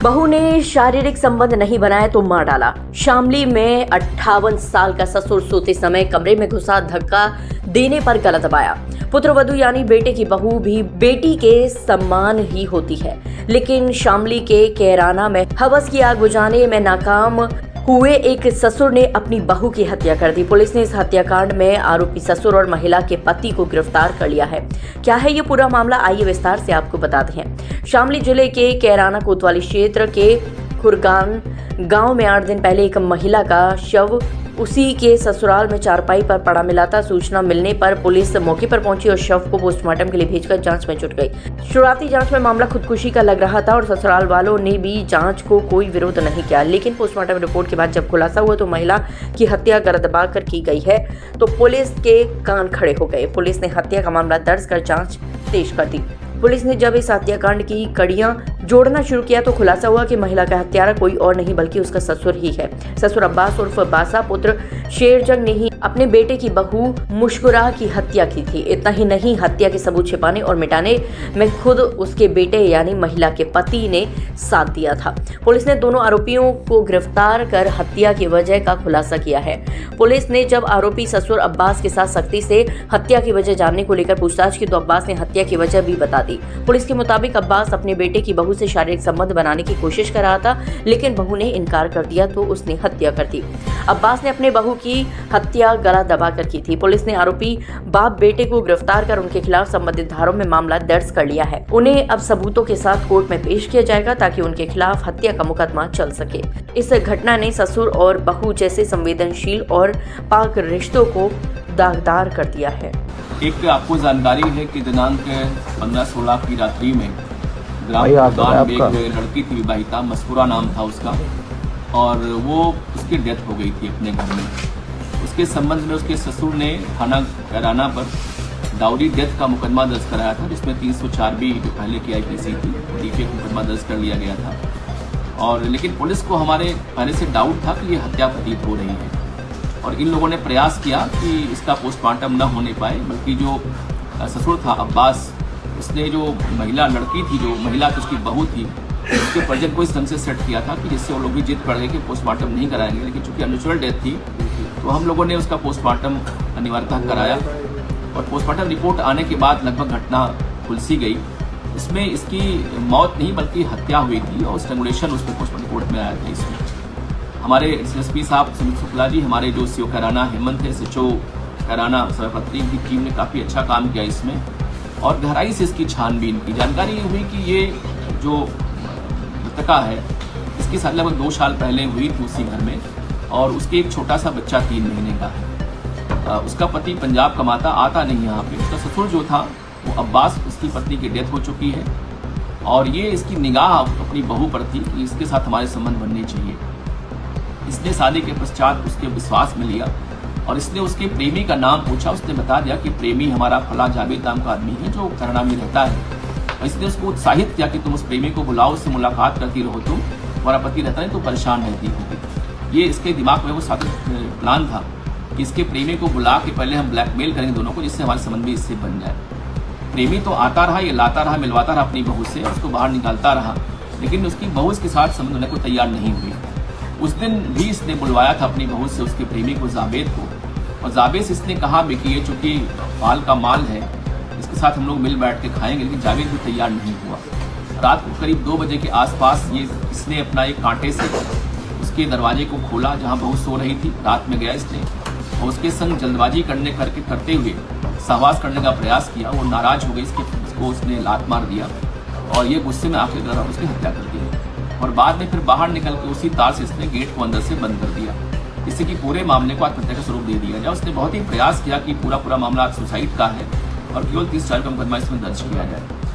बहू ने शारीरिक संबंध नहीं बनाया तो मार डाला। शामली में 58 साल का ससुर सोते समय कमरे में घुसा, धक्का देने पर गला दबाया। पुत्रवधू यानी बेटे की बहू भी बेटी के सम्मान ही होती है, लेकिन शामली के कैराना में हवस की आग बुझाने में नाकाम हुए एक ससुर ने अपनी बहू की हत्या कर दी। पुलिस ने इस हत्याकांड में आरोपी ससुर और महिला के पति को गिरफ्तार कर लिया है। क्या है ये पूरा मामला, आइए विस्तार से आपको बताते हैं। शामली जिले के कैराना कोतवाली क्षेत्र के खुरगान गांव में 8 दिन पहले एक महिला का शव उसी के ससुराल में चारपाई पर पड़ा मिला था। सूचना मिलने पर पुलिस मौके पर पहुंची और शव को पोस्टमार्टम के लिए भेजकर जांच में जुट गई। शुरुआती जांच में मामला खुदकुशी का लग रहा था और ससुराल वालों ने भी जांच को कोई विरोध नहीं किया, लेकिन पोस्टमार्टम रिपोर्ट के बाद जब खुलासा हुआ तो महिला की हत्या गला दबाकर की गई है तो पुलिस के कान खड़े हो गए। पुलिस ने हत्या का मामला दर्ज कर जाँच तेज कर दी। पुलिस ने जब इस हत्याकांड की कड़ियां जोड़ना शुरू किया तो खुलासा हुआ कि महिला का हत्यारा कोई और नहीं बल्कि उसका ससुर ही है। ससुर अब्बास उर्फ बासा पुत्र शेरजंग ने ही अपने बेटे की बहू मुस्कुरा की हत्या की थी। इतना ही नहीं, हत्या के सबूत छिपाने और मिटाने में खुद उसके बेटे यानी महिला के पति ने साथ दिया था। पुलिस ने दोनों आरोपियों को गिरफ्तार कर हत्या की वजह का खुलासा किया है। पुलिस ने जब आरोपी ससुर अब्बास के साथ सख्ती से हत्या की वजह जानने को लेकर पूछताछ की तो अब्बास ने हत्या की वजह भी बता दी। पुलिस के मुताबिक अब्बास अपने बेटे की बहू से शारीरिक संबंध बनाने की कोशिश कर रहा था, लेकिन बहू ने इनकार कर दिया तो उसने हत्या कर दी। अब्बास ने अपने बहू की हत्या गला दबाकर की थी। पुलिस ने आरोपी बाप बेटे को गिरफ्तार कर उनके खिलाफ संबंधित धाराओं में मामला दर्ज कर लिया है। उन्हें अब सबूतों के साथ कोर्ट में पेश किया जाएगा ताकि उनके खिलाफ हत्या का मुकदमा चल सके। इस घटना ने ससुर और बहू जैसे संवेदनशील और पाक रिश्तों को दागदार कर दिया है। एक आपको जानकारी है कि दिनांक 15-16 की रात्रि में ग्राम खुरगान में एक लड़की थी, विवाहिता, मस्कुरा नाम था उसका, और वो उसकी डेथ हो गई थी अपने घर में। उसके संबंध में उसके ससुर ने थाना कैराना पर डाउरी डेथ का मुकदमा दर्ज कराया था, जिसमें 304 भी जो पहले की आईपीसी थी, डीपी का मुकदमा दर्ज कर लिया गया था। और लेकिन पुलिस को हमारे पहले से डाउट था कि ये हत्या प्रतीत हो रही है और इन लोगों ने प्रयास किया कि इसका पोस्टमार्टम न होने पाए, बल्कि जो ससुर था अब्बास, उसने जो महिला लड़की थी, जो महिला की उसकी बहू थी, उसके परिजन को इस ढंग से सेट किया था कि जिससे वो लोग भी जिद पड़ गए कि पोस्टमार्टम नहीं कराएंगे। लेकिन चूंकि अननेचुरल डेथ थी तो हम लोगों ने उसका पोस्टमार्टम अनिवार्यतः कराया और पोस्टमार्टम रिपोर्ट आने के बाद लगभग घटना खुलसी गई। इसमें इसकी मौत नहीं बल्कि हत्या हुई थी और स्ट्रैंगुलेशन उसमें पोस्टमार्टम रिपोर्ट में आया था। इसमें हमारे एसएसपी साहब सुमित शुक्ला जी, हमारे जो सीओ कैराना हेमंत है, एसएचओ कैराना सभापति की टीम ने काफ़ी अच्छा काम किया इसमें और गहराई से इसकी छानबीन की। जानकारी हुई कि ये जो मृतका है इसकी शादी लगभग 2 साल पहले हुई थी उसी घर में और उसके एक छोटा सा बच्चा 3 महीने का है। उसका पति पंजाब कमाता, आता नहीं यहाँ पे। उसका ससुर जो था वो अब्बास, उसकी पत्नी की डेथ हो चुकी है और ये इसकी निगाह अपनी बहू पर थी कि इसके साथ हमारे संबंध बनने चाहिए। इसने शादी के पश्चात उसके विश्वास में लिया और इसने उसके प्रेमी का नाम पूछा। उसने बता दिया कि प्रेमी हमारा फला जावेद नाम का आदमी है जो कैराना में रहता है। और इसने उसको उत्साहित किया कि तुम उस प्रेमी को बुलाओ, उससे मुलाकात करती रहो, तुम तुम्हारा पति रहता है तो परेशान रहती होगी। ये इसके दिमाग में वो साजिश प्लान था कि इसके प्रेमी को बुला के पहले हम ब्लैकमेल करेंगे दोनों को, जिससे हमारे संबंध भी इससे बन जाए। प्रेमी तो आता रहा, ये लाता रहा, मिलवाता रहा अपनी बहू से, उसको बाहर निकालता रहा, लेकिन उसकी बहू इसके साथ संबंध होने को तैयार नहीं हुई। उस दिन भी इसने बुलवाया था अपनी बहू से उसके प्रेमी को, जावेद को, और जावेद से इसने कहा भी कि ये चूंकि पाल का माल है, इसके साथ हम लोग मिल बैठ के खाएंगे, लेकिन जावेद भी तैयार नहीं हुआ। रात को करीब 2 बजे के आसपास ये इसने अपना एक कांटे से उसके दरवाजे को खोला जहाँ बहू सो रही थी। रात में गया इसने और उसके संग जल्दबाजी करते हुए सहवास करने का प्रयास किया। वो नाराज हो गई, इसको उसने लात मार दिया और ये गुस्से में आकर उसकी हत्या कर दी और बाद में फिर बाहर निकल के उसी तार से इसने गेट को अंदर से बंद कर दिया, जिससे कि पूरे मामले को आत्महत्या का स्वरूप दे दिया जाए। उसने बहुत ही प्रयास किया कि पूरा मामला सुसाइड का है और केवल 30 साल का मुकदमा इसमें दर्ज किया जाए।